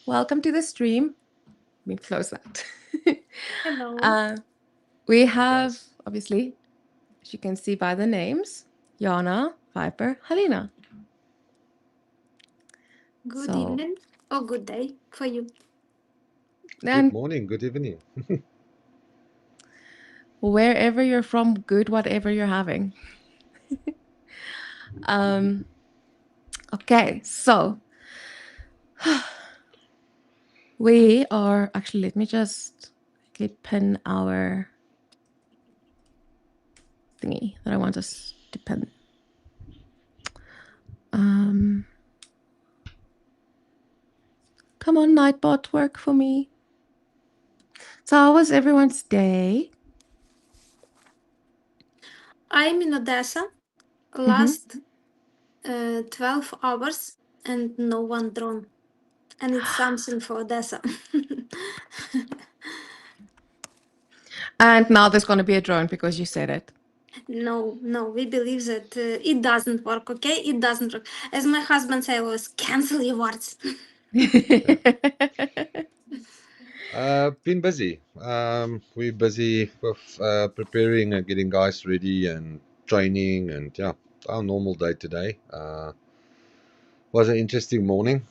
Welcome to the stream. Let me close that. Hello. We Hey have, guys. obviously, as you can see by the names, Jana, Viper, Halina. Good So, evening or good day for you. Good and morning, good evening. wherever you're from, good whatever you're having. Okay, so we are actually, let me just quickly pin our thingy that I want us to pin. Come on, Nightbot, work for me. So, how was everyone's day? I'm in Odessa last 12 hours and no one drone. And it's something for Odessa. And now there's going to be a drone because you said it. No, we believe that it doesn't work, okay? It doesn't work. As my husband said, was cancel your words. Been busy. We're busy with preparing and getting guys ready and training and yeah, our normal day today. Was an interesting morning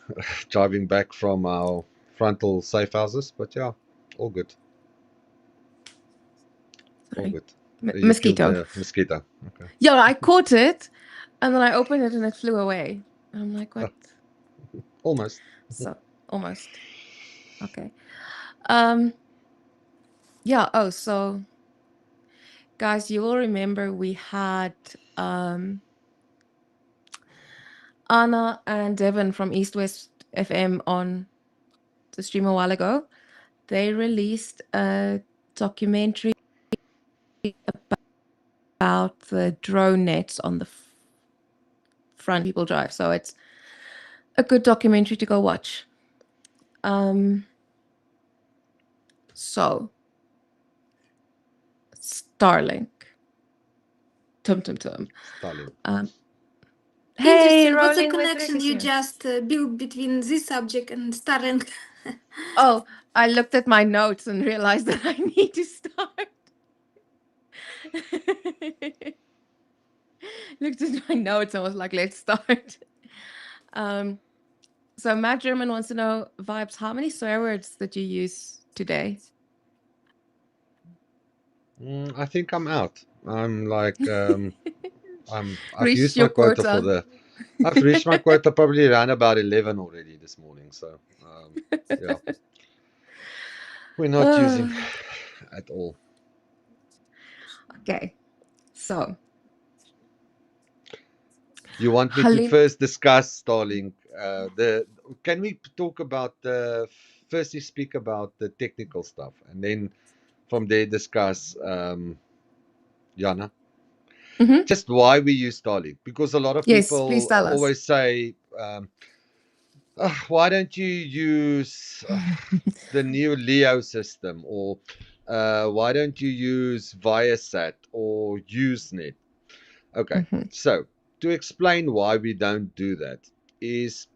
driving back from our frontal safe houses, but yeah, all good. All Sorry. good. You killed Mosquito. the mosquito. Okay. Yeah, I caught it and then I opened it and it flew away. And I'm like, what? Almost. So almost. Okay. Yeah, so guys, you will remember we had Anna and Devin from East West FM on the stream a while ago. They released a documentary about the drone nets on the front people drive. So it's a good documentary to go watch. So Starlink. Tum. Starlink. Hey, Interesting. What's the rolling with connection Ricky's you here. just built between this subject and Starlink? Oh, I looked at my notes and realized that I need to start. Looked at my notes and was like, let's start. So Matt German wants to know, Vibes, how many swear words did you use today? I think I'm out. I'm like I've Reached used your my quota for quota. the I've reached my quota probably around about 11 already this morning. So, yeah, we're not using at all. Okay, so You want me to Halim. first discuss Starlink? Can we talk about firstly speak about the technical stuff and then from there discuss Jana? Just why we use Starlink? Because a lot of Yes, please people tell us. always say, why don't you use the new Leo system, or why don't you use Viasat or Usenet? Okay, so to explain why we don't do that is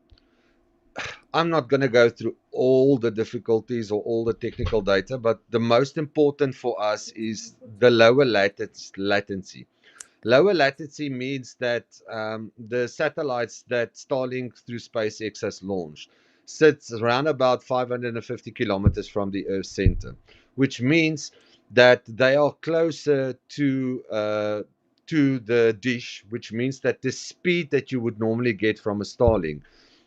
I'm not going to go through all the difficulties or all the technical data, but the most important for us is the lower latency. Lower latency means that the satellites that Starlink through SpaceX has launched sits around about 550 kilometers from the Earth's center, which means that they are closer to the dish, which means that the speed that you would normally get from a Starlink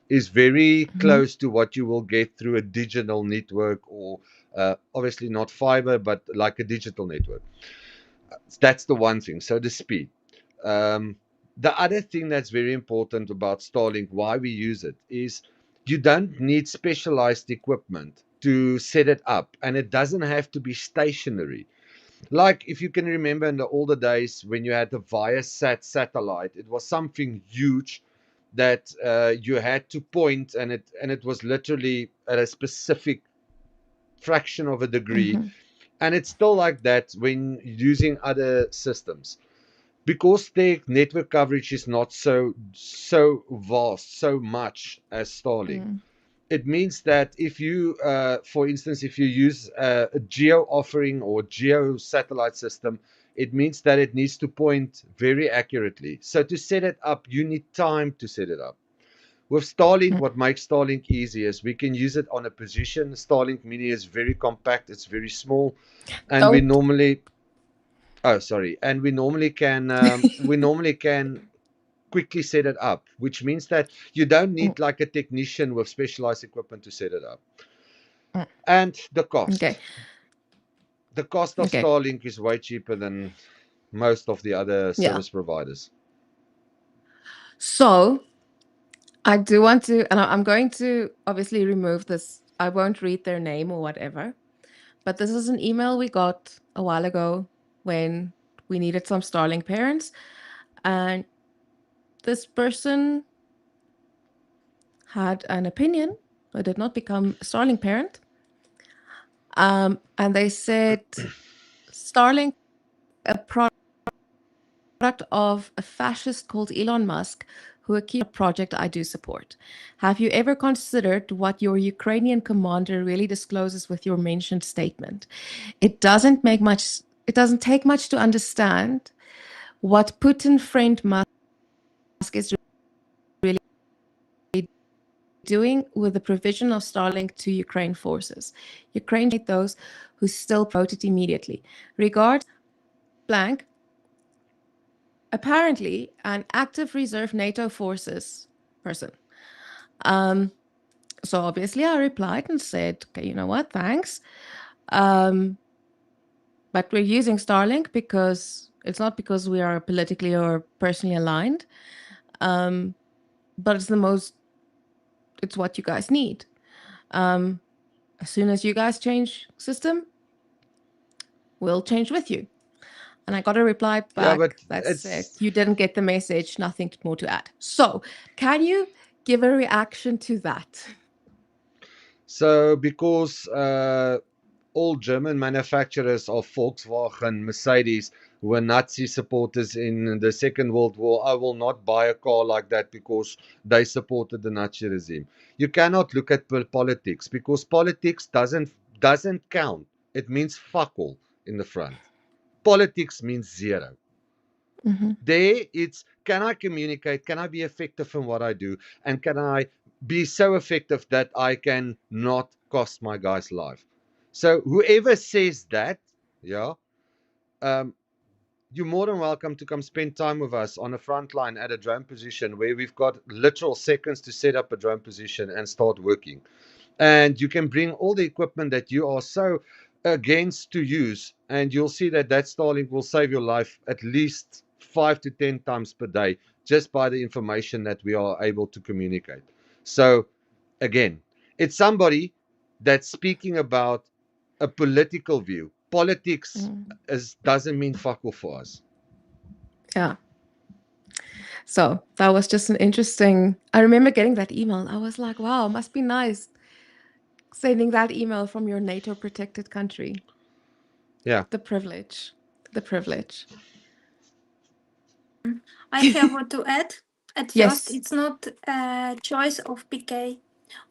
is very close to what you will get through a digital network or obviously not fiber, but like a digital network. That's the one thing. So the speed. Um, the other thing that's very important about Starlink, why we use it, is you don't need specialized equipment to set it up, and it doesn't have to be stationary. Like if you can remember in the older days when you had the Viasat satellite, it was something huge that you had to point, and it was literally at a specific fraction of a degree, and it's still like that when using other systems because their network coverage is not so vast, so much as Starlink. It means that if you, for instance, if you use a geo offering or geo satellite system, it means that it needs to point very accurately. So to set it up, you need time to set it up. With Starlink, what makes Starlink easy is we can use it on a position. Starlink Mini is very compact, it's very small, and we Don't. normally, oh sorry, and we normally can quickly set it up, which means that you don't Mm, need like a technician with specialized equipment to set it up. mm. And the Okay. cost. The cost of Okay. Starlink is way cheaper than most of the other Yeah. service providers. So I do want to, and I'm going to obviously remove this. I won't read their name or whatever, but this is an email we got a while ago when we needed some Starlink parents. And this person had an opinion, but did not become a Starlink parent. And they said Starlink, a product of a fascist called Elon Musk, who accused a project I do support. Have you ever considered what your Ukrainian commander really discloses with your mentioned statement? It doesn't make much. It doesn't take much to understand what Putin friend Musk is really doing with the provision of Starlink to Ukraine forces. Ukraine those who still promote it immediately. Regards blank. Apparently, an active reserve NATO forces person. So obviously, I replied and said, "Okay, you know what? Thanks, um, but we're using Starlink because it's not because we are politically or personally aligned, um, but it's the most. It's what you guys need. Um, as soon as you guys change system, we'll change with you." And I got a reply Yeah, but back that said, it's "You didn't get the message, nothing more to add." So, can you give a reaction to that? so because all German manufacturers of Volkswagen, Mercedes were Nazi supporters in the Second World War. I will not buy a car like that because they supported the Nazi regime. You cannot look at politics because politics doesn't count. It means fuck all in the front. Politics means zero. Mhm. There, it's can I communicate? Can I be effective in what I do? And can I be so effective that I can not cost my guy's life? So whoever says that, yeah, um, you're more than welcome to come spend time with us on a front line at a drone position where we've got literal seconds to set up a drone position and start working. And you can bring all the equipment that you are so against to use, and you'll see that Starlink will save your life at least 5 to 10 times per day just by the information that we are able to communicate. So again, it's somebody that's speaking about a political view. Politics Mm. doesn't mean fuck all for us. Yeah. So that was just an interesting. I remember getting that email. I was like, wow, must be nice sending that email from your NATO protected country. Yeah. The privilege. The privilege. I have what to add. At first, Yes. it's not a choice of PK,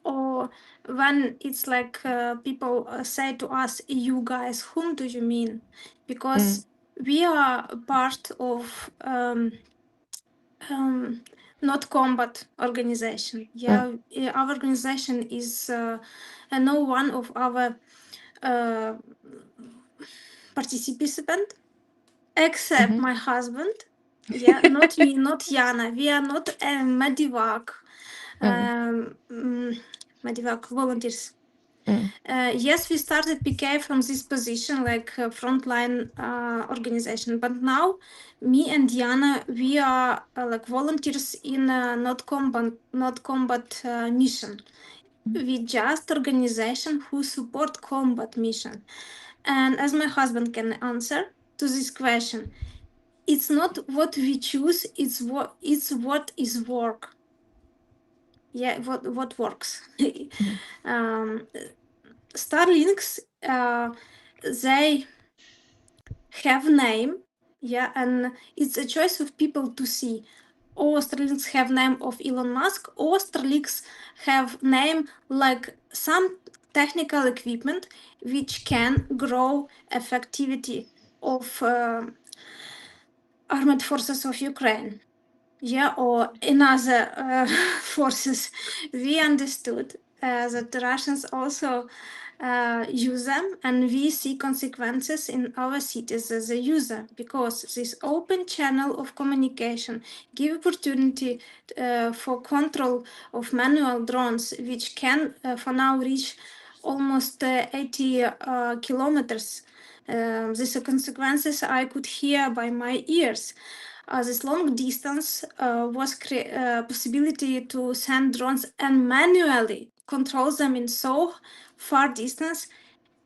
or when it's like people say to us, "You guys, whom do you mean?" Mm, Because we are part of not combat organization. mm, Yeah, our organization is no one of our uh, participant except mhm, my husband. Yeah, not me, not Yana. We are not a medivac, mm, medivac volunteers. mm, Yes, we started PK from this position, like frontline organization. But now, me and Diana, we are like volunteers in not combat mission. mm, We just organization who support combat mission. And as my husband can answer to this question, it's not what we choose; it's what is work. Yeah, what works. mhm, um, Starlinks, they have name, yeah, and it's a choice of people to see. or Starlinks have name of Elon Musk, or Starlinks have name like some technical equipment which can grow effectivity of armed forces of Ukraine. Yeah, or in other forces. We understood that the Russians also use them, and we see consequences in our cities as a user, because this open channel of communication give opportunity for control of manual drones, which can for now reach almost 80 kilometers. These are consequences I could hear by my ears. This long distance was possibility to send drones and manually control them in so far distance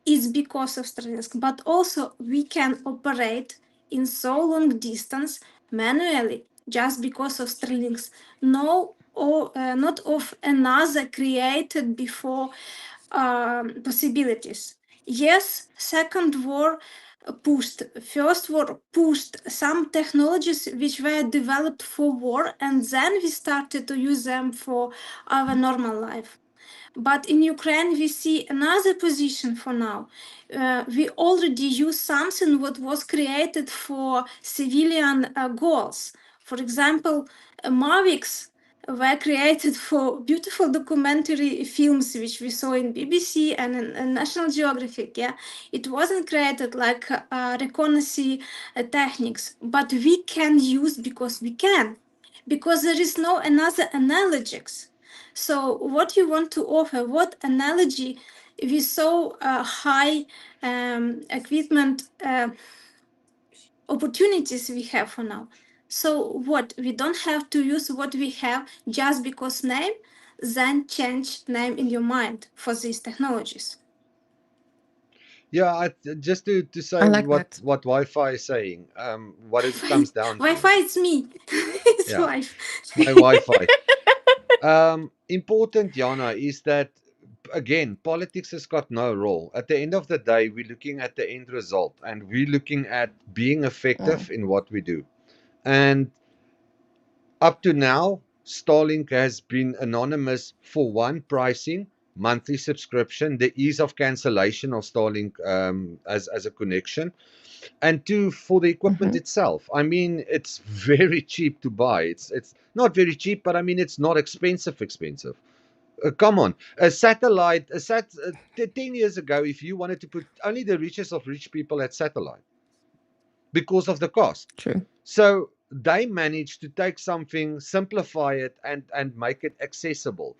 is because of Starlink, but also we can operate in so long distance manually just because of Starlinks. No, or not of another created before possibilities. Yes, Second War pushed, First War pushed some technologies which were developed for war, and then we started to use them for our normal life. But in Ukraine, we see another position for now. We already use something what was created for civilian goals. For example, Mavics were created for beautiful documentary films, which we saw in BBC and in National Geographic. Yeah, it wasn't created like reconnaissance techniques, but we can use because we can, because there is no another analogies. So what you want to offer, what analogy we saw high equipment opportunities we have for now. So what, we don't have to use what we have just because name, then change name in your mind for these technologies. Yeah, just to I say like that. what Wi-Fi is saying, what it comes down to. Wi-Fi, it's me. It's Yeah, wife. it's my Wi-Fi. Important, Jana, is that again, politics has got no role. At the end of the day, we're looking at the end result, and we're looking at being effective in what we do. And up to now, Starlink has been anonymous for one, pricing, monthly subscription, the ease of cancellation of Starlink as a connection, and two, for the equipment itself. I mean, it's very cheap to buy. It's not very cheap, but I mean, it's not expensive. Come on, a satellite, 10 years ago, if you wanted to put only the richest of rich people at satellite because of the cost. True. So they managed to take something, simplify it, and make it accessible.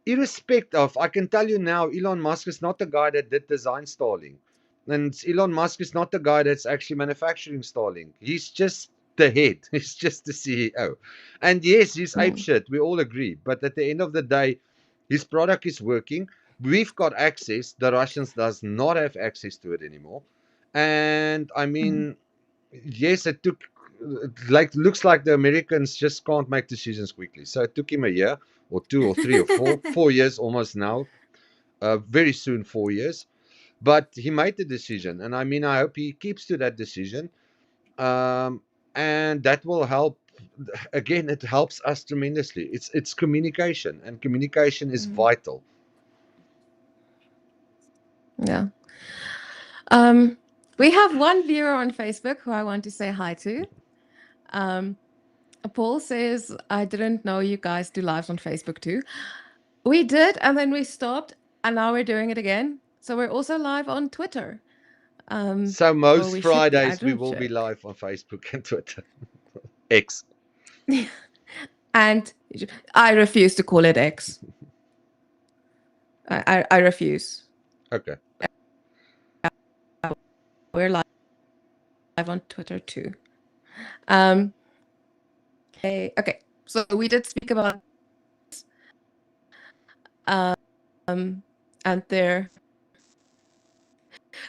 Irrespective of, I can tell you now, Elon Musk is not the guy that did design Starlink. And Elon Musk is not the guy that's actually manufacturing Starlink. He's just the head. He's just the CEO. And yes, he's apeshit. We all agree. But at the end of the day, his product is working. We've got access. The Russians does not have access to it anymore. And I mean, yes, it took, like, looks like the Americans just can't make decisions quickly. So it took him a year or 2 or 3 or 4 4 years almost now. Very soon 4 years. But he made the decision, and I mean, I hope he keeps to that decision. And that will help. Again, it helps us tremendously. It's communication, and communication is vital. Yeah. We have one viewer on Facebook who I want to say hi to. Paul says, I didn't know you guys do lives on Facebook too. We did, and then we stopped, and now we're doing it again. So we're also live on Twitter. So Or most we should be. I Fridays we don't will be check. live on Facebook and Twitter. X. And I refuse to call it X. I refuse. Okay. We're live on Twitter too. Okay. So we did speak about and there.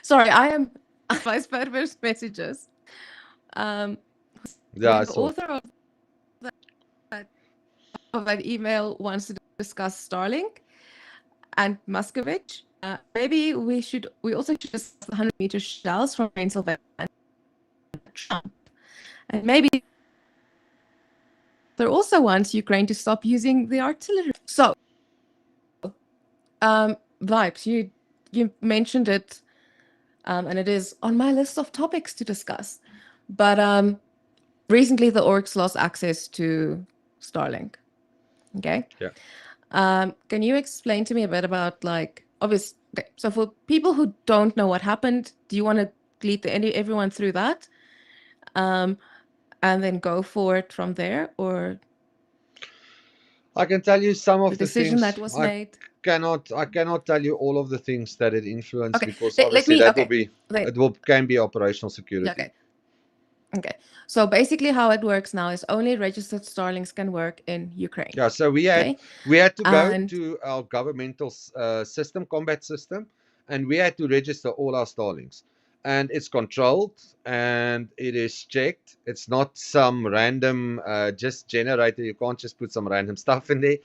Sorry, I am Vice President's messages. Yeah, I The saw. author of that email wants to discuss Starlink and Muscovich. Maybe we also should discuss the 100-meter shells from Pennsylvania and Trump. And maybe also wants Ukraine to stop using the artillery. So, Vibes, you mentioned it, and it is on my list of topics to discuss. But recently, the orcs lost access to Starlink. Okay. Yeah. Can you explain to me a bit about obvious? Okay, so for people who don't know what happened, do you want to lead everyone through that, and then go forward from there, or I can tell you some the of the decision that things. was I made? cannot tell you all of the things that it influenced Okay, because let obviously me. that will Okay, be then it will can be operational security. okay. Okay. So basically how it works now is only registered Starlinks can work in Ukraine. Yeah, so Okay. we had to go And to our governmental system, combat system, and we had to register all our Starlinks. And it's controlled and it is checked. It's not some random just generator. You can't just put some random stuff in there.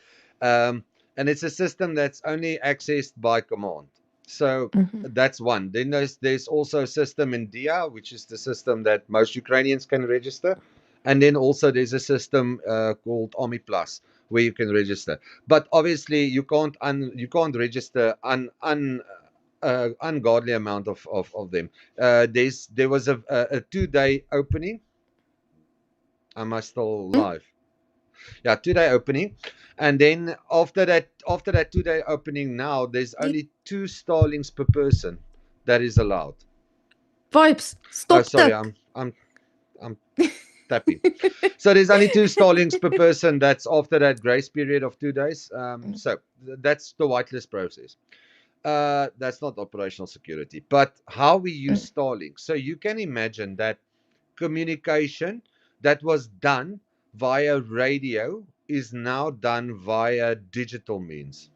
And it's a system that's only accessed by command. So that's one. Then there's also a system in DIA, which is the system that most Ukrainians can register. And then also there's a system called Army Plus where you can register. But obviously you can't register ungodly amount of them. There was a 2-day opening. Am I still live? Yeah, 2-day opening, and then after that 2-day opening, now there's only 2 Starlinks per person that is allowed. Vibes, Oh, stop sorry, that. I'm tapping. So there's only 2 Starlinks per person. That's after that grace period of 2 days. So that's the whitelist process. That's not operational security, but how we use Starlink. So you can imagine that communication that was done via radio is now done via digital means.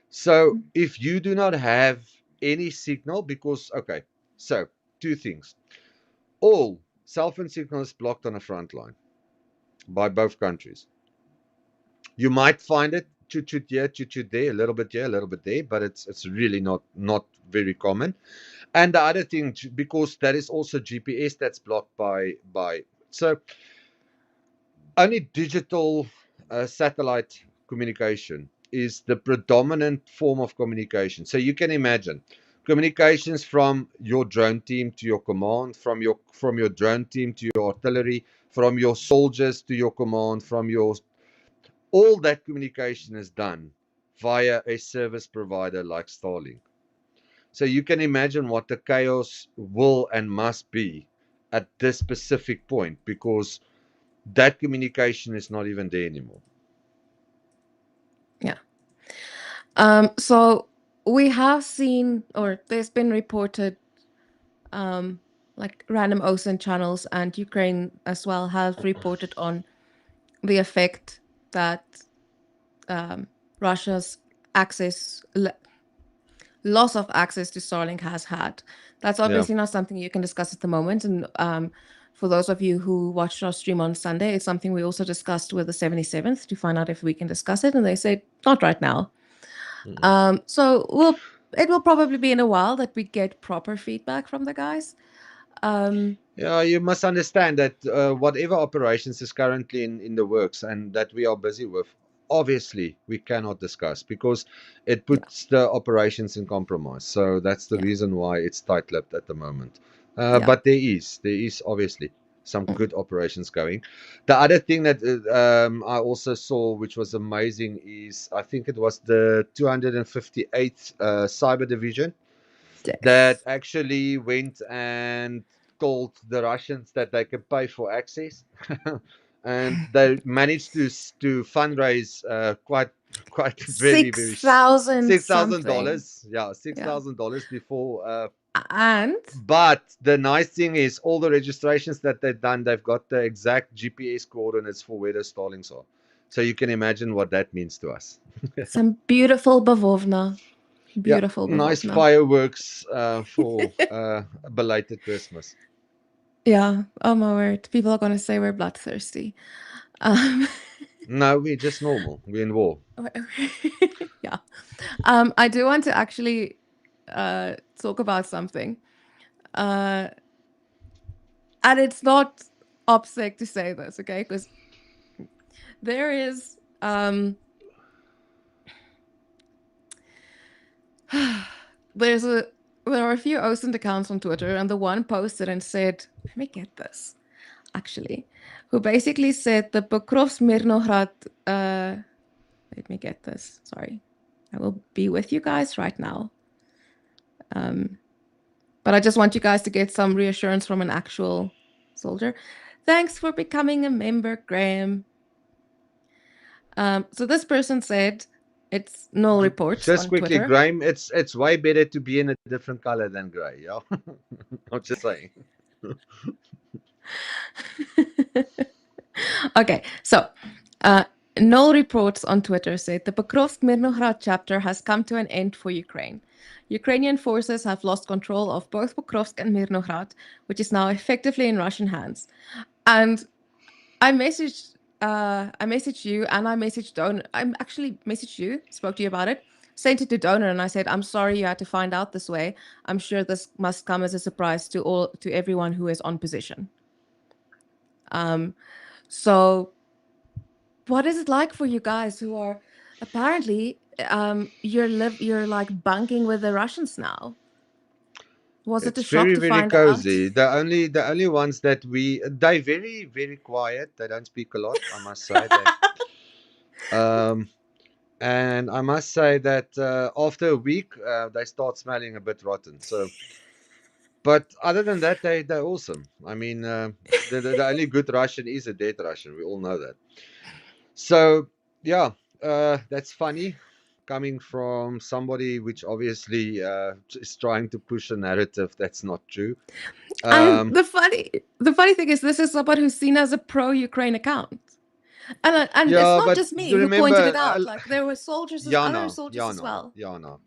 So if you do not have any signal, because, okay, so 2 things. All cell phone signal is blocked on the front line by both countries. You might find it chut chut here, chut chut there, a little bit here, a little bit there, but it's really not very common. And the other thing, because that is also GPS that's blocked by so only digital satellite communication is the predominant form of communication. So you can imagine communications from your drone team to your command, from your drone team to your artillery, from your soldiers to your command, from your all that communication is done via a service provider like Starlink. So you can imagine what the chaos will and must be at this specific point because that communication is not even there anymore. Yeah. So we have seen, or there's been reported, random OSINT channels and Ukraine as well have reported on the effect that Russia's access loss of access to Starlink has had. That's Yeah. obviously not something you can discuss at the moment. And for those of you who watched our stream on Sunday, it's something we also discussed with the 77th to find out if we can discuss it. And they said, not right now. So it will probably be in a while that we get proper feedback from the guys. Yeah, you must understand that whatever operations is currently in the works and that we are busy with, obviously we cannot discuss because it puts the operations in compromise. So that's the Yeah. reason why it's tight-lipped at the moment. Yeah. But there is obviously some good operations going. The other thing that I also saw, which was amazing, is I think it was the 258th Cyber Division that Yes. actually went and told the Russians that they could pay for access, and they managed to fundraise quite very Something. $6,000. Yeah, six Yeah. thousand dollars before. And But the nice thing is, all the registrations that they've done, they've got the exact GPS coordinates for where the Starlinks are. So you can imagine what that means to us. some beautiful bavovna. Yeah, Beautiful nice bavovna. fireworks for belated Christmas. Yeah. Oh my word. People are going to say we're bloodthirsty. Um, No, we're just normal. We're in war. yeah. I do want to actually talk about something. And it's not OPSEC to say this, okay? Because There is there's a there are a few OSINT accounts on Twitter, and the one posted and said, let me get this, actually, who basically said the Pokrovsk Mirnograd, let me get this, sorry. I will be with you guys right now. But I just want you guys to get some reassurance from an actual soldier. Thanks for becoming a member, Graham. So this person said it's null reports Just on quickly, Twitter. Graham, it's way better to be in a different color than gray. Yeah, I'm just saying. Okay, so null reports on Twitter said the Pokrovsk Mirnograd chapter has come to an end for Ukraine. Ukrainian forces have lost control of both Pokrovsk and Mirnograd, which is now effectively in Russian hands. And I messaged you, and I messaged Donor. I actually messaged you, spoke to you about it, sent it to Donor, and I said, I'm sorry you had to find out this way. I'm sure this must come as a surprise to everyone who is on position. So what is it like for you guys who are apparently you're like bunking with the Russians now? Was it a It's shock very, to very find out? cozy. The only ones that they very, very quiet. They don't speak a lot. I must say um and I must say that after a week they start smelling a bit rotten. So, but other than that, they're awesome. I mean, the only good Russian is a dead Russian. We all know that. So yeah, that's funny coming from somebody which obviously is trying to push a narrative that's not true. And Um, the funny thing is, this is someone who's seen as a pro-Ukraine account, and it's yeah, not but just me who pointed remember, it out. Like there were soldiers, other Yana, soldiers as Yana, well. Yana. Yeah.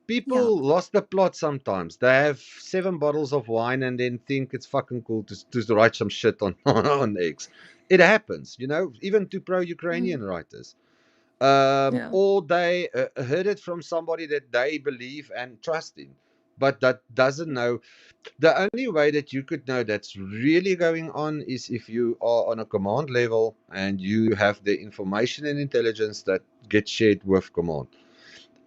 People lost the plot sometimes. They have 7 bottles of wine and then think it's fucking cool to write some shit on on X. It happens, even to pro-Ukrainian writers. Yeah. Or they heard it from somebody that they believe and trust in, but that doesn't know. The only way that you could know that's really going on is if you are on a command level and you have the information and intelligence that gets shared with command.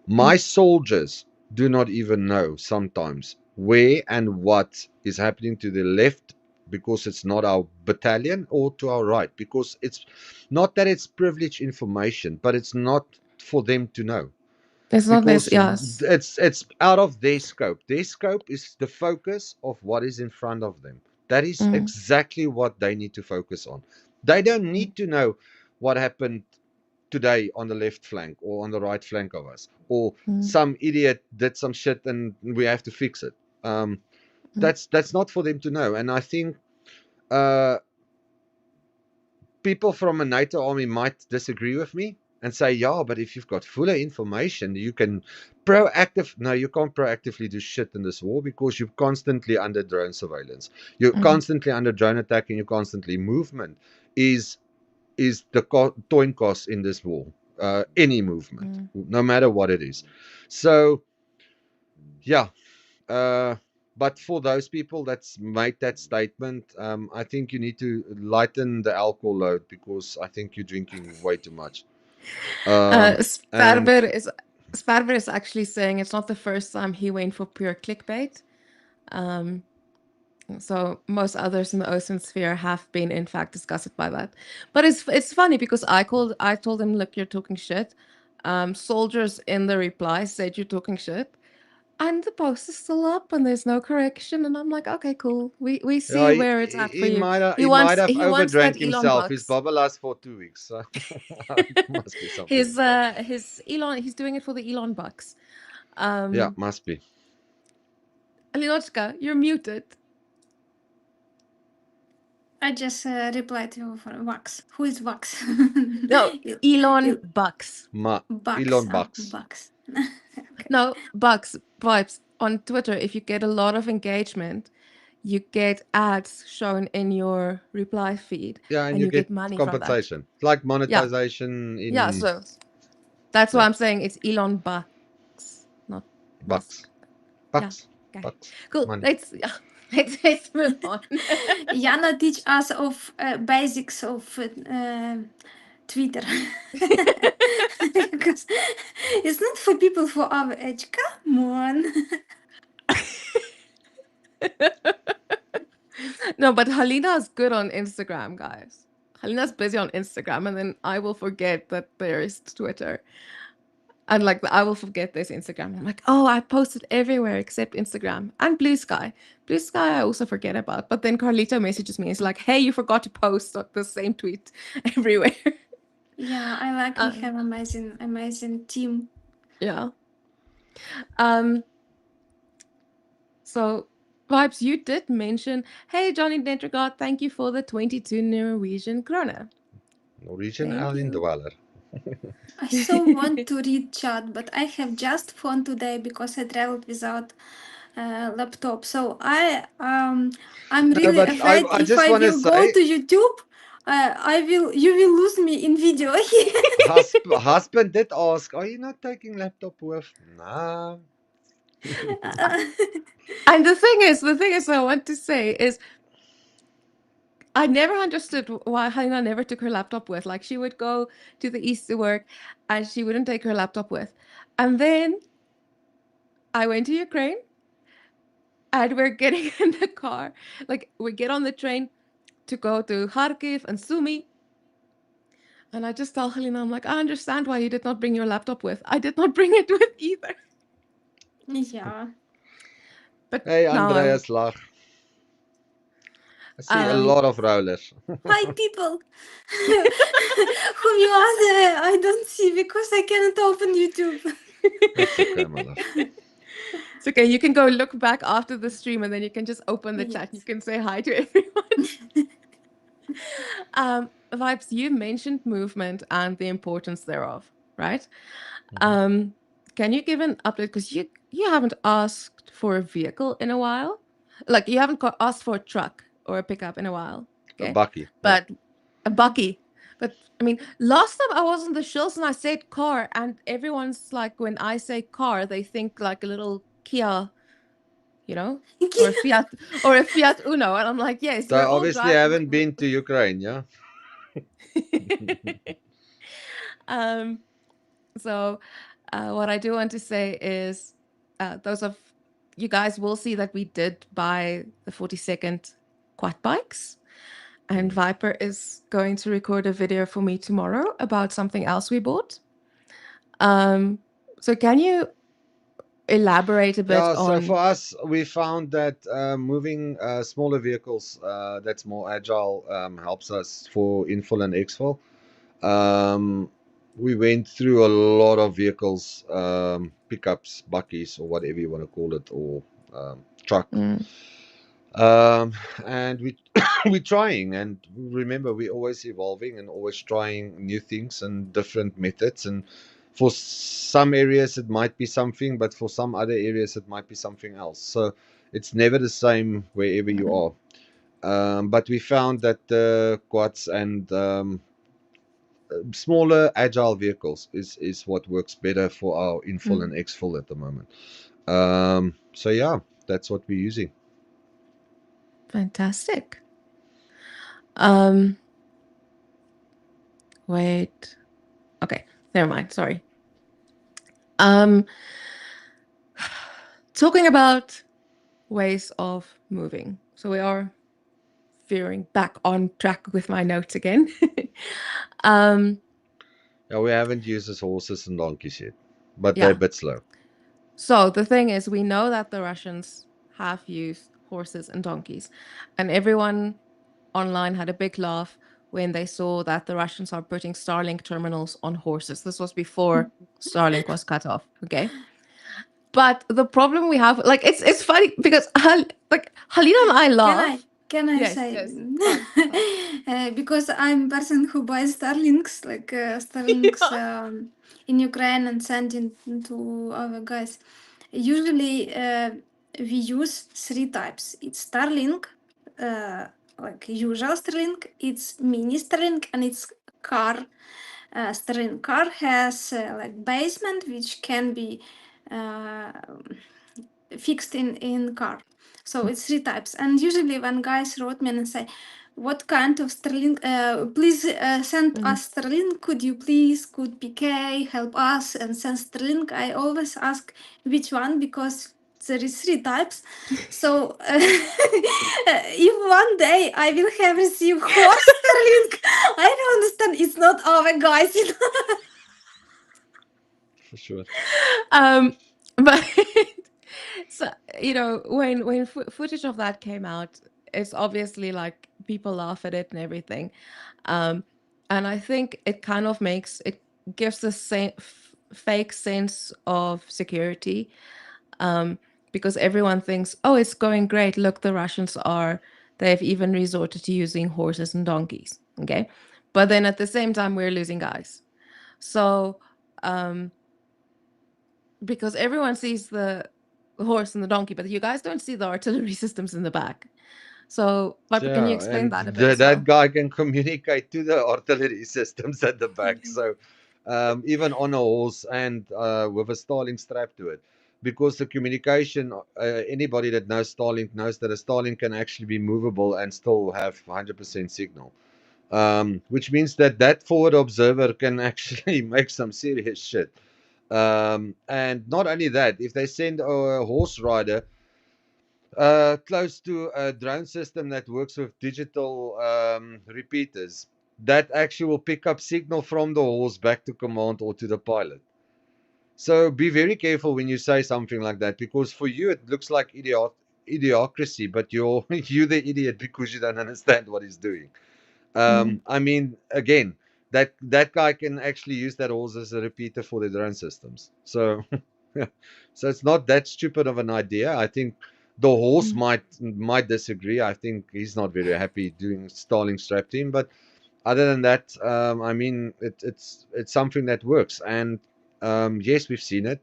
My soldiers do not even know sometimes where and what is happening to the left, because it's not our battalion, or to our right, because it's not that it's privileged information, but it's not for them to know, It's not this. because Yes. it's out of their scope. Their scope is the focus of what is in front of them. That is Mm, exactly what they need to focus on. They don't need to know what happened today on the left flank or on the right flank of us, or mm, some idiot did some shit and we have to fix it. That's not for them to know. And I think uh, people from a NATO army might disagree with me and say, yeah, but if you've got fuller information, you can proactive. No, you can't proactively do shit in this war, because you're constantly under drone surveillance. You're constantly under drone attack, and you're constantly movement is the coin cost in this war. Any movement, no matter what it is. So yeah, but for those people that's made that statement, I think you need to lighten the alcohol load, because I think you're drinking way too much. And Sparber is actually saying it's not the first time he went for pure clickbait. So most others in the ocean sphere have been, in fact, disgusted by that. But it's funny because I told him, look, you're talking shit. Soldiers in the reply said you're talking shit. And the post is still up and there's no correction. And I'm like, okay, cool. We yeah, see where it's at for he you. might have, He he might wants have he wants that overdrank Elon himself. His bucks. bubble lasts for 2 weeks, so it must be something like that. His Elon, he's doing it for the Elon bucks. Yeah, must be. Alinochka, you're muted. I just replied to you for Wax. Who is Wax? No, Elon bucks. Bucks. Elon Bucks. Bucks. Okay. No, bucks, vibes. On Twitter, if you get a lot of engagement, you get ads shown in your reply feed Yeah, and and you you get get money from that. compensation, like Yeah. monetization Yeah, in so that's why yeah, I'm saying it's Elon bucks, not bucks, Musk. Yeah. bucks, Okay. bucks, Cool. money. Let's move on. Jana teach us of basics of Twitter. Because it's not for people for our age. Come on. No, but Halina is good on Instagram, guys. Halina's busy on Instagram, and then I will forget that there is Twitter. And like I will forget there's Instagram. I'm like, oh, I posted everywhere except Instagram and Blue Sky. Blue Sky I also forget about. But then Carlito messages me. It's like, hey, you forgot to post the same tweet everywhere. Yeah, I like we have amazing team. Yeah. Um. So, Vibes, you did mention, hey, Johnny Dentergaard, thank you for the 22 Norwegian krone. Norwegian Thank Alien you. Dweller. I so want to read chat, but I have just phone today because I traveled without laptop. So I'm No, really but afraid I if just I want to will go say, to YouTube, you will lose me in video here. husband did ask, are you not taking laptop with? Nah. And the thing is, I want to say is, I never understood why Helena never took her laptop with. Like, she would go to the east to work and she wouldn't take her laptop with. And then I went to Ukraine and we're getting in the car. Like, we get on the train to go to Kharkiv and Sumy. And I just tell Helena, I'm like, I understand why you did not bring your laptop with. I did not bring it with either. Yeah. But Hey, now I'm Andreas Lach. I see a um lot of rollers. Hi people, whom you are, I don't see because I cannot open YouTube. It's okay, my love. It's okay. You can go look back after the stream and then you can just open the chat. You Yes. can say hi to everyone. Vibes, you mentioned movement and the importance thereof, right? Mhm. Um, can you give an update? Because you haven't asked for a vehicle in a while. Like you haven't asked for a truck or a pickup in a while. A Okay. bucky, yeah. But a bucky. But I mean, last time I was on the shows and I said car, and everyone's like, when I say car, they think like a little Kia, you know, or a Fiat Uno. And I'm like, yes, So we're all obviously I driving. haven't been to Ukraine, yeah? um, so what I do want to say is those of you guys will see that we did buy the 42nd quad bikes. And Viper is going to record a video for me tomorrow about something else we bought. So can you elaborate a bit Yeah, so for on us, we found that moving smaller vehicles that's more agile helps us for infill and exfil. Um, we went through a lot of vehicles, pickups, buckies, or whatever you want to call it, or truck. Mm, And we we're trying, and remember, we're always evolving and always trying new things and different methods. And for some areas, it might be something, but for some other areas, it might be something else. So it's never the same wherever you mm, are. But we found that the quads and smaller agile vehicles is what works better for our infill mm. and exfil at the moment. So yeah, that's what we're using. Fantastic. Um, wait. Okay, never mind. Sorry. Um, talking about ways of moving. So we are veering back on track with my notes again. um, Yeah, we haven't used as horses and donkeys yet, but they're a yeah. bit slow. So the thing is, we know that the Russians have used horses and donkeys, and everyone online had a big laugh when they saw that the Russians are putting Starlink terminals on horses. This was before Starlink was cut off. Okay. But the problem we have, like, it's funny because like Halina and I Can I laugh. can I Yes, say yes, fine, fine. because I'm a person who buys Starlinks, like Starlinks Yeah. in Ukraine and sending to our guys. Usually we use three types. It's Starlink, uh, like usual Starlink, it's mini Starlink, and it's car. Starlink car has like basement which can be uh, fixed in car. So it's three types. And usually when guys wrote me and say, what kind of Starlink? Please send Mm. us Starlink. Could you please, could PK help us and send Starlink? I always ask which one because there is three types. So if one day I will have received horse Starlink, I will understand it's not our guys. For sure. Um, but so when footage of that came out, it's obviously like people laugh at it and everything, um, and I think it kind of gives the same fake sense of security, um, because everyone thinks, oh, it's going great. Look, they've even resorted to using horses and donkeys. Okay, but then at the same time, we're losing guys. So. Um, because everyone sees the horse and the donkey, but you guys don't see the artillery systems in the back. So, but can you Yeah, explain and that a bit as that well? guy can communicate to the artillery systems at the back. So even on a horse and with a Starlink strap to it, because the communication, anybody that knows Starlink knows that a Starlink can actually be movable and still have 100% signal. Which means that that forward observer can actually make some serious shit. And not only that, if they send a horse rider close to a drone system that works with digital repeaters, that actually will pick up signal from the horse back to command or to the pilot. So be very careful when you say something like that, because for you it looks like idiocracy, but you're you the idiot because you don't understand what he's doing. Mm. I mean, again, that guy can actually use that horse as a repeater for the drone systems. So, so it's not that stupid of an idea. I think the horse Mm. might disagree. I think he's not very happy doing Starlink strap team, but other than that, I mean, it's something that works. And yes, we've seen it.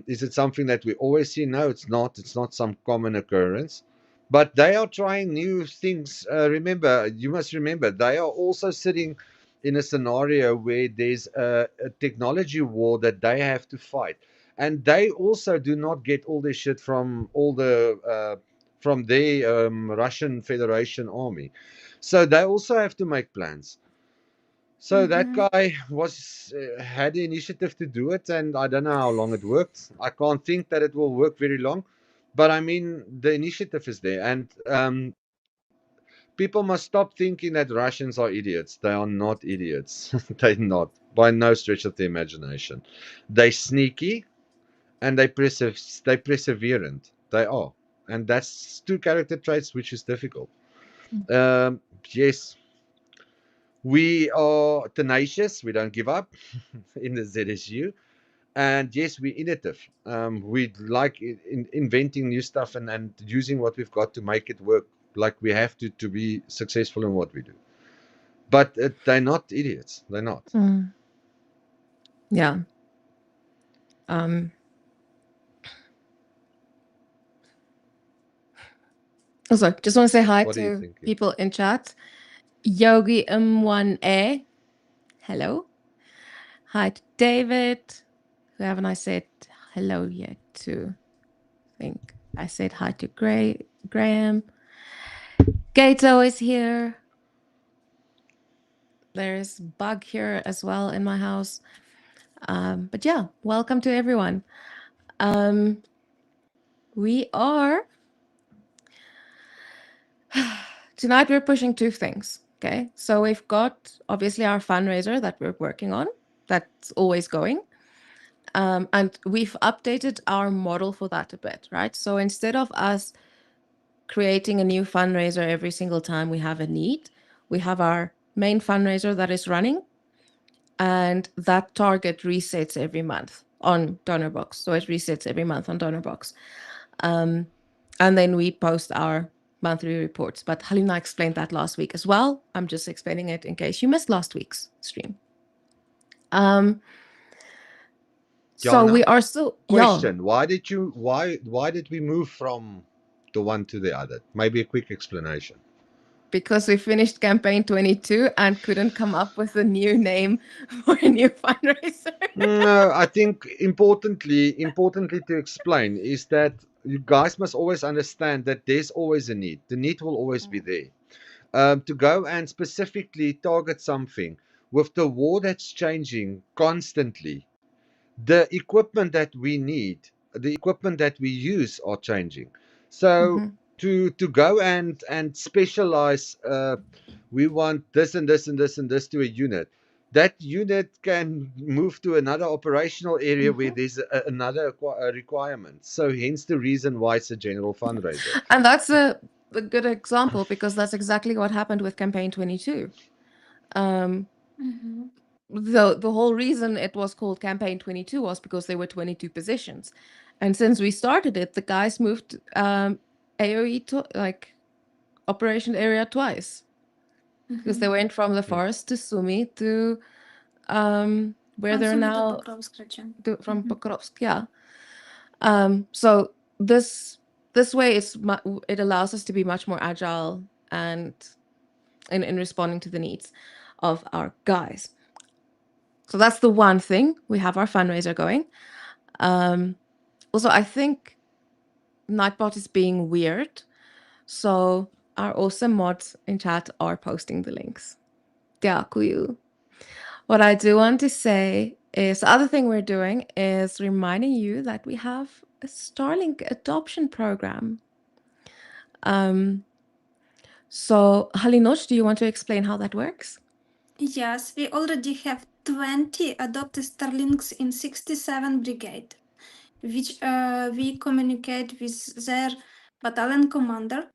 Is it something that we always see? No, it's not. It's not some common occurrence. But they are trying new things. Remember, you must remember, they are also sitting in a scenario where there's a technology war that they have to fight, and they also do not get all this shit from all the from the Russian Federation army. So they also have to make plans. So that Mhm. guy was had the initiative to do it, and I don't know how long it worked. I can't think that it will work very long, but I mean the initiative is there, and people must stop thinking that Russians are idiots. They are not idiots. They're not by no stretch of the imagination. They sneaky and they perseverant. They are, and that's two character traits which is difficult. Yes, we are tenacious. We don't give up in the ZSU. And yes, we're innovative. We like inventing new stuff and using what we've got to make it work like we have to be successful in what we do. But they're not idiots. They're not. Mm. Yeah. Um, Also, just want to say hi What do you to think? people in chat. Yogi M1A. Hello. Hi to David. Who haven't I said hello yet to? I think I said hi to Graham. Gato is here. There's Bug here as well in my house. But yeah, welcome to everyone. We are tonight we're pushing two things. Okay. So we've got obviously our fundraiser that we're working on. That's always going. And we've updated our model for that a bit, right? So instead of us creating a new fundraiser every single time we have a need, we have our main fundraiser that is running, and that target resets every month on DonorBox. So it resets every month on DonorBox. And then we post our monthly reports. But Halina explained that last week as well. I'm just explaining it in case you missed last week's stream. So Jana, we are still, yeah, question. Why did we move from the one to the other? Maybe a quick explanation. because we finished campaign 22 and couldn't come up with a new name for a new fundraiser. No, I think importantly to explain is that you guys must always understand that there's always a need. The need will always be there. to go and specifically target something with the war that's changing constantly. The equipment that we need, the equipment that we use are changing. So Mm-hmm. to go and specialize, we want this and this and this and this to a unit. That unit can move to another operational area where Mm-hmm. there's another requirement. So hence the reason why it's a general fundraiser. And that's a good example because that's exactly what happened with Campaign 22. Um, Mm-hmm. the whole reason it was called Campaign 22 was because there were 22 positions. And since we started it, the guys moved AOE to like operation area twice because they Mm-hmm. went from the forest to Sumi to where From they're Sumy to now Pokrovsk region. from Mm-hmm. Pokrovsk. Yeah. So this way it allows us to be much more agile and in responding to the needs of our guys. So that's the one thing. We have our fundraiser going. Also, I think Nightbot is being weird. So our awesome mods in chat are posting the links. Дякую. What I do want to say is the other thing we're doing is reminding you that we have a Starlink adoption program. So Halinosh, do you want to explain how that works? Yes, we already have 20 adopted Starlinks in 67 Brigade, which we communicate with their battalion commander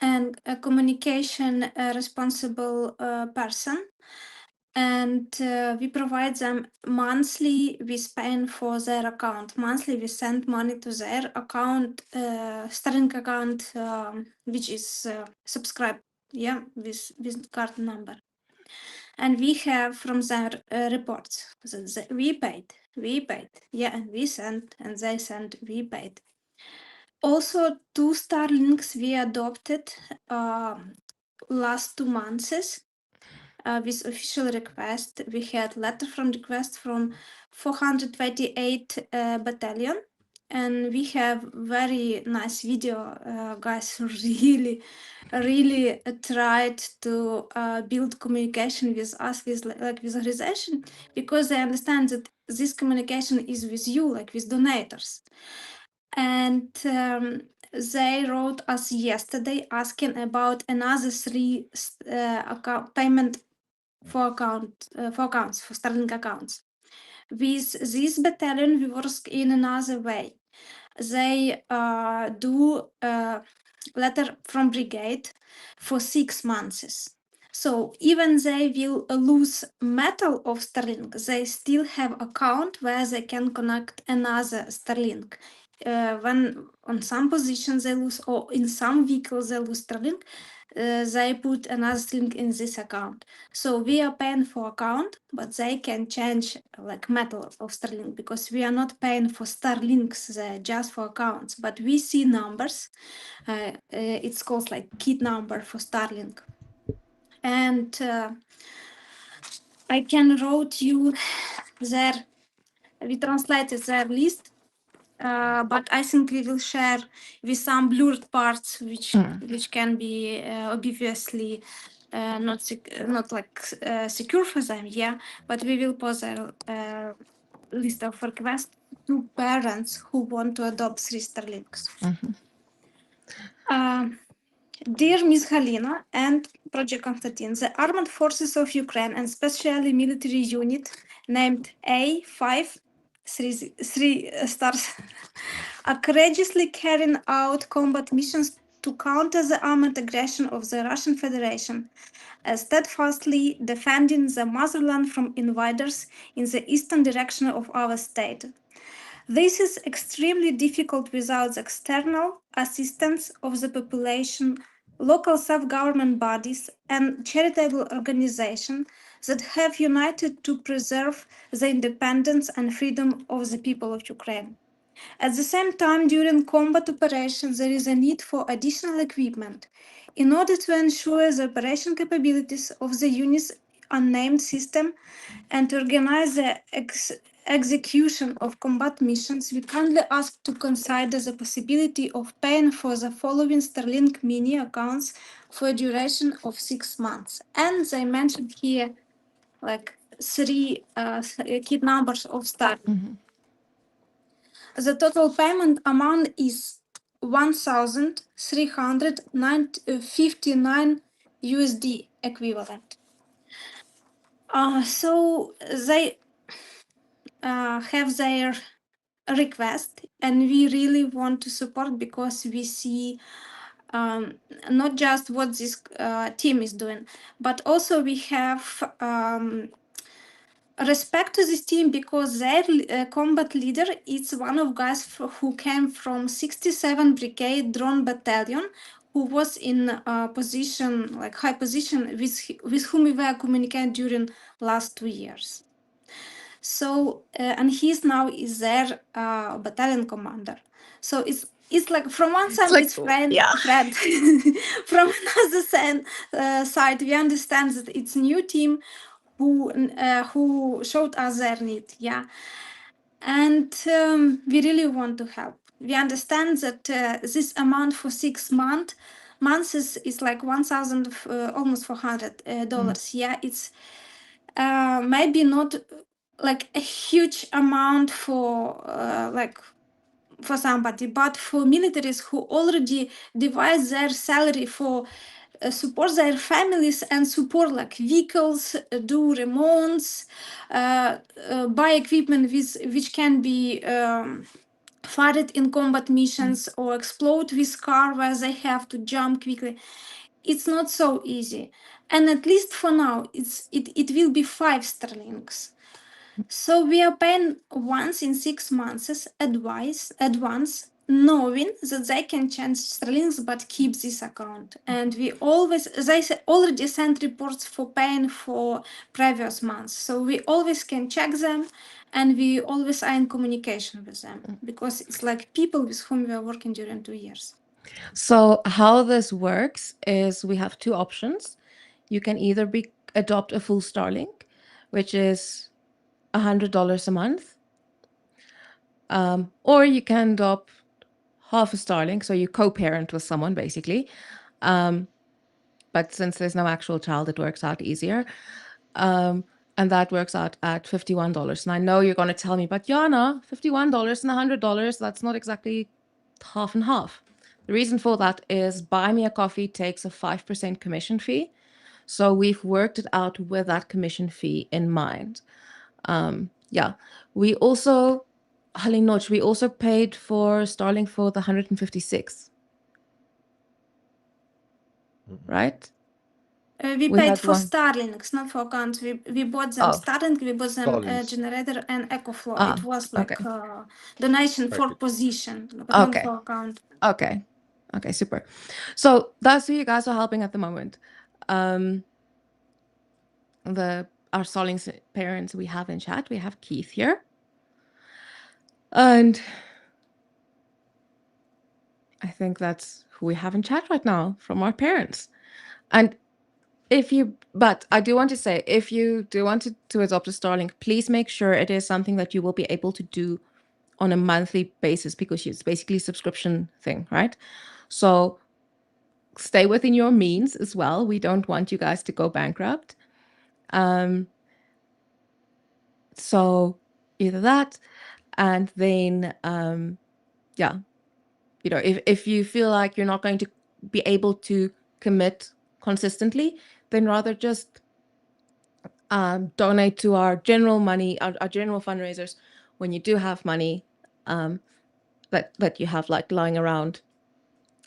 and a communication responsible person. And we provide them monthly with paying for their account. Monthly, we send money to their account, Starlink account, which is subscribed, yeah, with card number. And we have from their reports that we paid, yeah, and we sent, and they sent, we paid. Also, 2 Starlinks we adopted last 2 months with official request. We had letter from request from 428 battalion, and we have very nice video. Guys really tried to build communication with us, with like with organization, because they understand that this communication is with you, like with donators. And they wrote us yesterday asking about another three account payment for accounts, for Starlink accounts. With this battalion, we work in another way. They do a letter from brigade for 6 months. So even they will lose metal of Starlink, they still have account where they can connect another Starlink. When on some positions they lose, or in some vehicles they lose Starlink, they put another Starlink in this account. So we are paying for account, but they can change like metal of Starlink, because we are not paying for Starlinks, just for accounts. But we see numbers. It's called like kit number for Starlink. And I can wrote you there. We translated their list, but I think we will share with some blurred parts, which can be obviously not like secure for them, yeah. But we will post a list of requests to parents who want to adopt 3 Starlinks. Dear Ms. Halina and Project Konstantin, the armed forces of Ukraine, and especially military unit named A533 stars, are courageously carrying out combat missions to counter the armed aggression of the Russian Federation, steadfastly defending the motherland from invaders in the eastern direction of our state. This is extremely difficult without the external assistance of the population, local self-government bodies, and charitable organizations that have united to preserve the independence and freedom of the people of Ukraine. At the same time, during combat operations, there is a need for additional equipment. In order to ensure the operation capabilities of the unit's unnamed system and to organize the execution of combat missions, we kindly ask to consider the possibility of paying for the following Starlink mini accounts for a duration of 6 months. And they mentioned here like three key numbers of Starlink. The total payment amount is 1,359 USD equivalent. So they have their request, and we really want to support because we see not just what this team is doing, but also we have respect to this team because their combat leader is one of guys who came from 67 Brigade Drone Battalion, who was in a position, like high position, with whom we were communicating during last 2 years. So and he's now is their battalion commander. So it's like from one side it's friend. From another side we understand that it's new team who showed us their need, and we really want to help. We understand that this amount for 6 months is like 1,000 almost $400. It's maybe not like a huge amount for for somebody, but for militaries who already divide their salary for support their families and support like vehicles, do remonts, buy equipment which can be fired in combat missions or explode with car where they have to jump quickly. It's not so easy, and at least for now it will be 5 Starlinks. So we are paying once in 6 months advance, knowing that they can change Starlinks but keep this account. And we always, they already sent reports for paying for previous months. So we always can check them, and we always are in communication with them because it's like people with whom we are working during 2 years. So how this works is we have two options. You can either adopt a full Starlink, which is $100 a month, or you can adopt half a Starlink, so you co-parent with someone basically. But since there's no actual child, it works out easier. And that works out at $51. And I know you're going to tell me, but Yana, $51 and $100, that's not exactly half and half. The reason for that is Buy Me a Coffee takes a 5% commission fee. So we've worked it out with that commission fee in mind. We also, Halinoch, we also paid for Starlink for the 156. Right? We paid for Starlinks, not for accounts. We bought them Starlink, we bought them generator and EcoFlow. It was like donation for position, but not for account. Okay, super. So that's who you guys are helping at the moment. Our Starlink parents we have in chat, we have Keith here. And I think that's who we have in chat right now from our parents. And but I do want to say, if you do want to adopt a Starlink, please make sure it is something that you will be able to do on a monthly basis, because it's basically a subscription thing, right? So stay within your means as well. We don't want you guys to go bankrupt. So either that, and then if you feel like you're not going to be able to commit consistently, then rather just donate to our general money, our general fundraisers when you do have money that you have like lying around.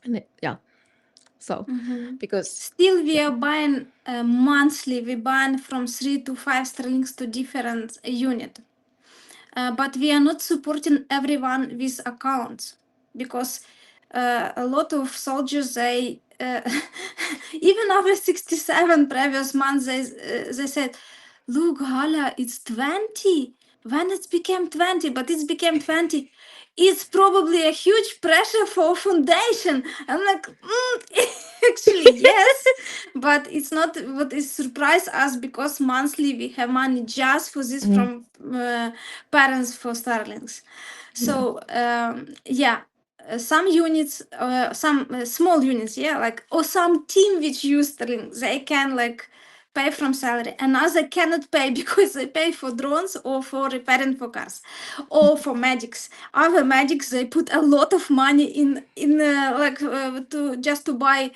And so because still we are buying monthly, we buying from 3 to 5 Starlinks to different unit. But we are not supporting everyone with accounts because a lot of soldiers, they even after 67 previous months, they said, look, Hala, it's 20. When it became 20, but it became 20. it's probably a huge pressure for foundation. I'm like, actually, yes, but it's not what is surprise us because monthly we have money just for this from parents for Starlinks. So yeah, some units, some small units, yeah, like or some team which use Starlink, they can like pay from salary. Another cannot pay because they pay for drones or for repairing for cars or for medics. Other medics they put a lot of money in to just to buy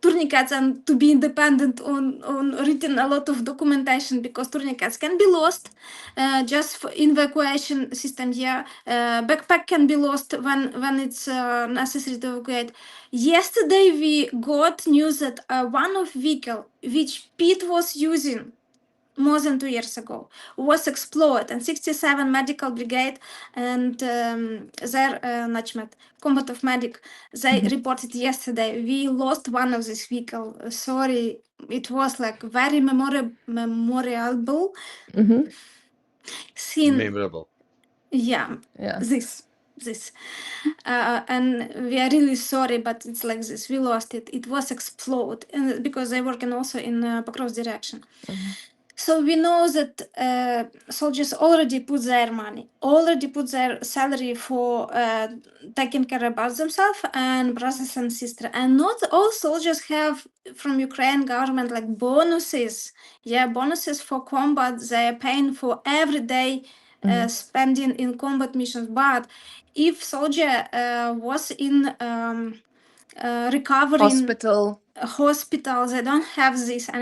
tourniquets and to be independent on written a lot of documentation because tourniquets can be lost just for evacuation system. Yeah, backpack can be lost when it's necessary to evacuate. Yesterday we got news that one of vehicle which Pete was using more than 2 years ago was exploded, and 67 medical brigade and their Nachmet combat of medic they reported yesterday we lost one of this vehicle. Sorry, it was like very memorable scene. Memorable. Yeah, Yeah. this and we are really sorry, but it's like this, we lost it, it was explode, and because they working also in Pokrov's direction. So we know that soldiers already put their money, already put their salary for taking care about themselves and brothers and sisters. And not all soldiers have from Ukraine government like bonuses. Yeah, bonuses for combat. They are paying for every day spending in combat missions. But if soldier was in recovering Hospital. hospitals, they don't have this, and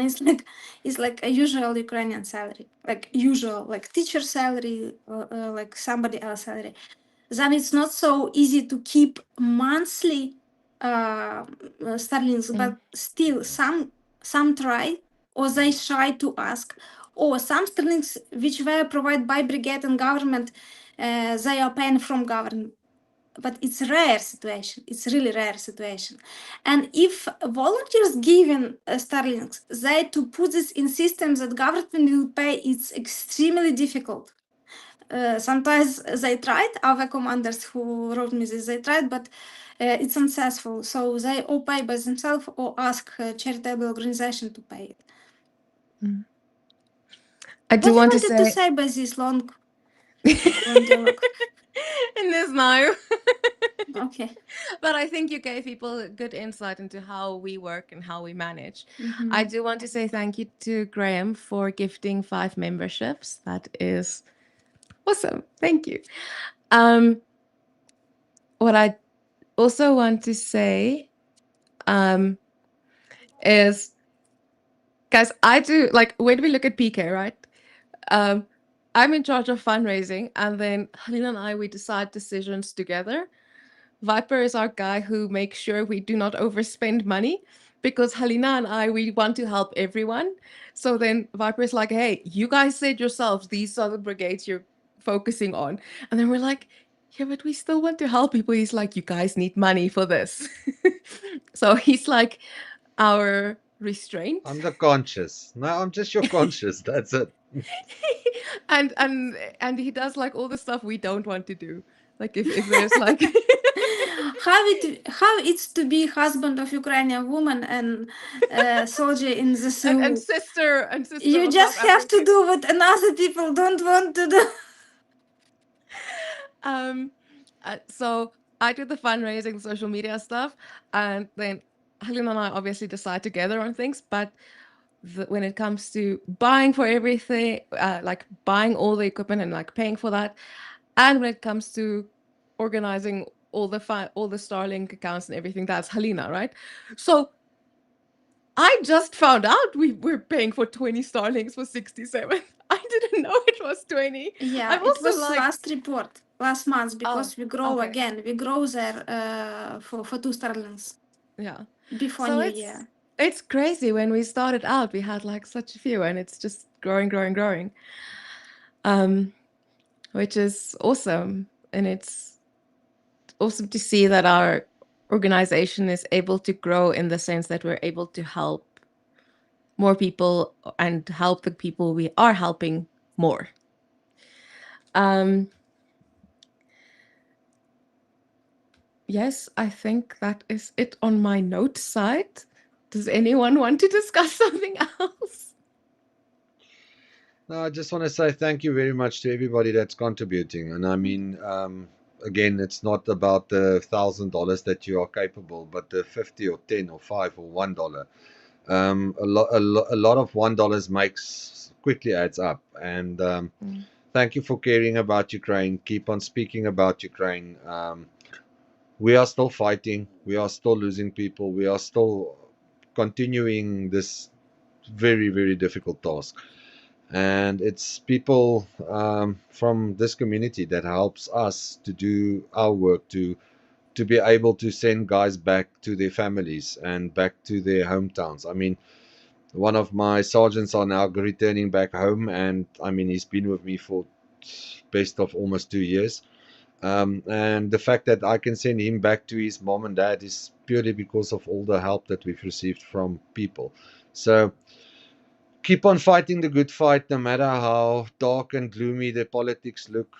it's like a usual Ukrainian salary, like usual like teacher salary, like somebody else salary. Then it's not so easy to keep monthly starlings, but still some try or they shy to ask, or some starlings which were provided by brigade and government, they are paying from government, but it's rare situation, it's really rare situation. And if volunteers given starlinks, they to put this in systems that government will pay, it's extremely difficult. Sometimes they tried, our commanders who wrote me this, they tried, but it's unsuccessful, so they all pay by themselves or ask a charitable organization to pay it. I What do you want to wanted to say say by this long dialogue? in this now. Okay. But I think you gave people a good insight into how we work and how we manage. I Mm-hmm. do want to say thank you to Graham for gifting 5 memberships. That is awesome. Thank you. What I also want to say is, guys, I do like when we look at PK, right? I'm in charge of fundraising, and then Halina and I we decide decisions together. Viper is our guy who makes sure we do not overspend money because Halina and I, we want to help everyone. So then Viper is like, hey, you guys said yourselves, these are the brigades you're focusing on. And then we're like, yeah, but we still want to help people. He's like, you guys need money for this. So he's like our restraint. I'm the conscious. No, I'm just your conscious. That's it. and he does like all the stuff we don't want to do. Like if there's like how it's to be husband of Ukrainian woman and soldier in the and Seoul. sister You of South just have to African. do what another people don't want to do. Um, so I do the fundraising, social media stuff, and then Helena and I obviously decide together on things. But when it comes to buying for everything, like buying all the equipment and like paying for that, and when it comes to organizing all the Starlink accounts and everything, that's Helena, right? So I just found out we're paying for 20 Starlinks for 67. I didn't know it was 20. Yeah, I'm it also was like, last report last month oh, because we grow okay. again. We grow there for 2 starlings Yeah. before So New it's Year. it's crazy. When we started out, we had like such a few, and it's just growing, growing, growing. Which is awesome. And it's awesome to see that our organization is able to grow in the sense that we're able to help more people and help the people we are helping more. yes, I think that is it on my note side. Does anyone want to discuss something else? No, I just want to say thank you very much to everybody that's contributing. And I mean, again, it's not about the $1,000 that you are capable, but the 50 or 10 or 5 or $1. A lot of $1 makes quickly adds up. And thank you for caring about Ukraine. Keep on speaking about Ukraine. We are still fighting. We are still losing people. We are still continuing this very, very difficult task. And it's people from this community that helps us to do our work, to be able to send guys back to their families and back to their hometowns. I mean, one of my sergeants are now returning back home, and I mean, he's been with me for best of almost 2 years. And the fact that I can send him back to his mom and dad is purely because of all the help that we've received from people. So keep on fighting the good fight, no matter how dark and gloomy the politics look.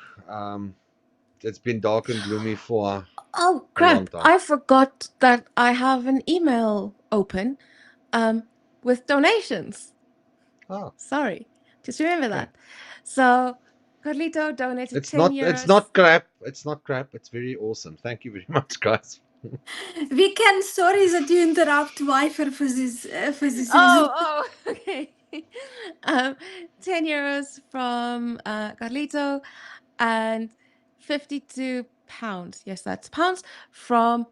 It's been dark and gloomy for Oh, a long crap. time. I forgot that I have an email open with donations. Oh, Sorry. Just remember okay. that. So, Carlito donated It's 10 not. It's euros. not crap. It's not crap. It's very awesome. Thank you very much, guys. We can, sorry that you interrupt Wifer for this reason. Okay. um, 10 euros from Carlito and 52 pounds. Yes, that's pounds from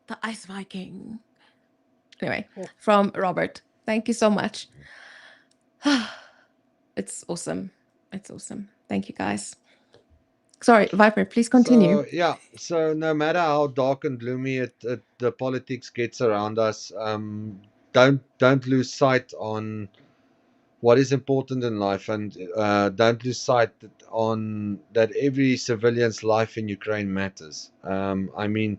the Ice Viking. Anyway, Oh. from Robert. Thank you so much. It's awesome. It's awesome. Thank you, guys. Sorry, Viper, please continue. So yeah. So no matter how dark and gloomy the politics gets around us, don't lose sight on what is important in life, and don't lose sight on that every civilian's life in Ukraine matters. I mean,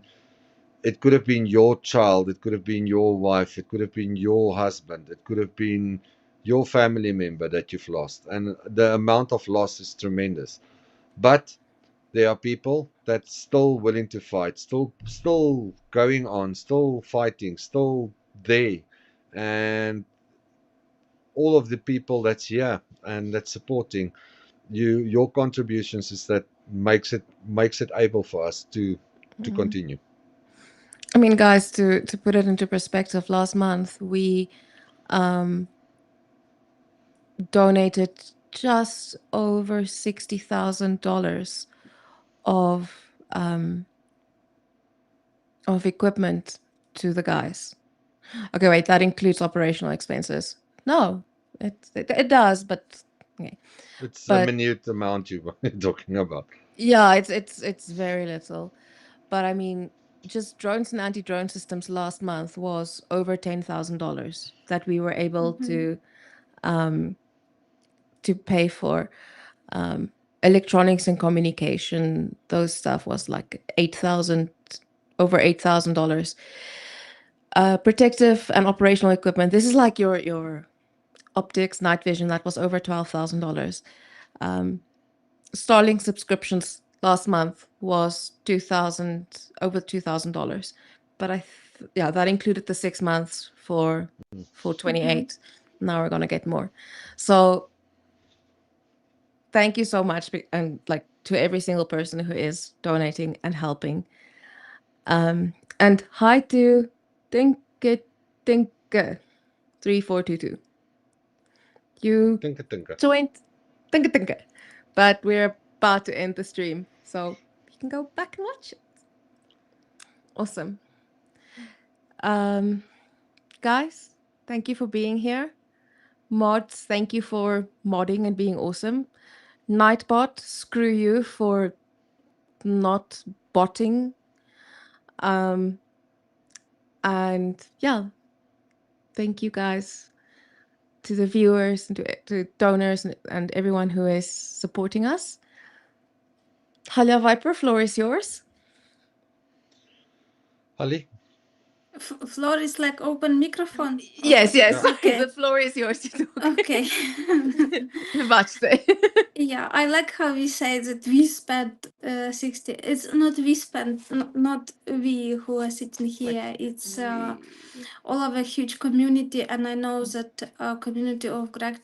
it could have been your child, it could have been your wife, it could have been your husband, it could have been your family member that you've lost, and the amount of loss is tremendous. But there are people that's still willing to fight, still going on, still fighting, still there, and all of the people that's here and that's supporting you, your contributions is that makes it able for us to continue. I mean, guys, to put it into perspective, last month we donated just over $60,000 of equipment to the guys. Okay, wait, that includes operational expenses. No, it does, but okay. It's a But minute amount you're talking about. yeah, it's very little. But I mean, just drones and anti-drone systems last month was over $10,000 that we were able to pay for. Electronics and communication, those stuff was like 8,000, over $8,000. Protective and operational equipment. This is like your optics, night vision. That was over $12,000. Starlink subscriptions last month was over $2,000. But yeah, that included the 6 months for 28. Now we're gonna get more. So thank you so much, and like to every single person who is donating and helping. And hi to Tinke Tinke 3422. You Tinker, tinker. joined Tinke Tinke, but we're about to end the stream, so you can go back and watch it. Awesome. Guys, thank you for being here. Mods, thank you for modding and being awesome. Nightbot, screw you for not botting. And yeah, thank you guys to the viewers and to donors and everyone who is supporting us. Halia Viper, floor is yours. Ali? Floor is like open microphone. Yes, yes. Yeah. Sorry, the Okay. floor is yours to talk. Okay. Baczte. Yeah, I like how we say that we spent 60. It's not we spent, not we who are sitting here. It's all of a huge community, and I know that community of Greg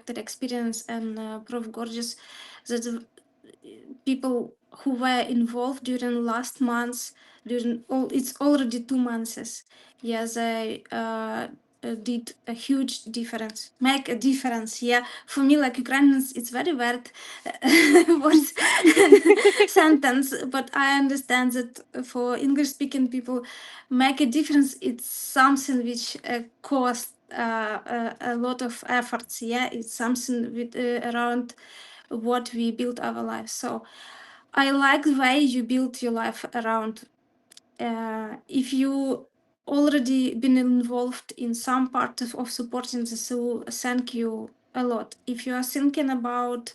Experience and Prof. Gorgeous, that people who were involved during last months, during all, it's already 2 months. Yes, they did a huge difference, make a difference. Yeah, for me, like Ukrainians, it's very weird word sentence, but I understand that for English-speaking people, make a difference. It's something which costs a lot of efforts. Yeah, it's something with around what we build our lives. So I like the way you build your life around. If you already been involved in some part of supporting the SU, thank you a lot. If you are thinking about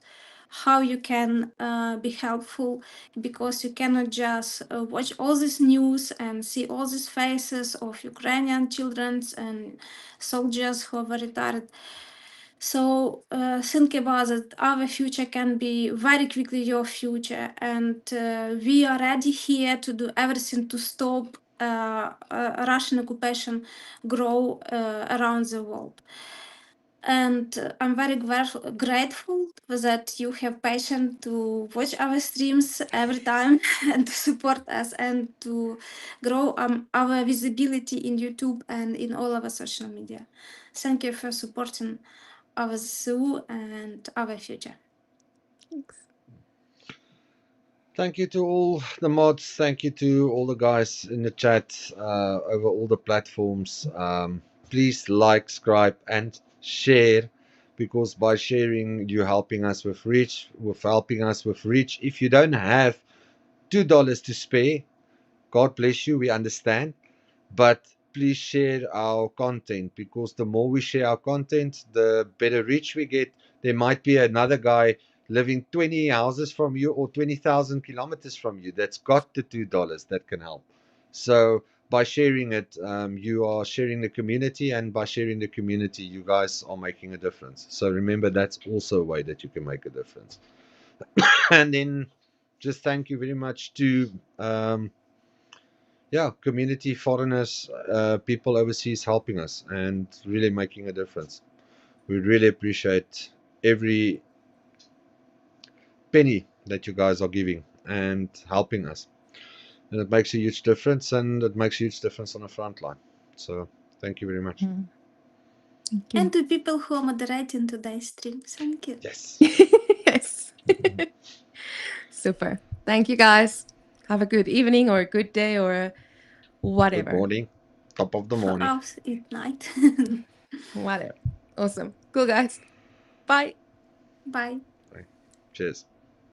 how you can be helpful, because you cannot just watch all this news and see all these faces of Ukrainian children and soldiers who are retired. So think about it. Our future can be very quickly your future, and we are ready here to do everything to stop Russian occupation grow around the world. And I'm very grateful that you have patience to watch our streams every time and to support us and to grow our visibility in YouTube and in all our social media. Thank you for supporting our zoo and our future. Thanks. Thank you to all the mods. Thank you to all the guys in the chat over all the platforms. Please like, subscribe, and share, because by sharing, you're helping us with reach. If you don't have $2 to spare, God bless you. We understand, but please share our content, because the more we share our content, the better reach we get. There might be another guy living 20 houses from you or 20,000 kilometers from you that's got the $2 that can help. So by sharing it, you are sharing the community, and by sharing the community, you guys are making a difference. So remember, that's also a way that you can make a difference. And then just thank you very much to community, foreigners, people overseas helping us and really making a difference. We really appreciate every penny that you guys are giving and helping us. And it makes a huge difference, and it makes a huge difference on the front line. So thank you very much. Thank you. And to people who are moderating today's stream, thank you. Yes. Yes. Super. Thank you, guys. Have a good evening or a good day or whatever. Good morning. Top of the For morning. us, it's night. Whatever. Awesome. Cool, guys. Bye. Bye. Bye. Cheers.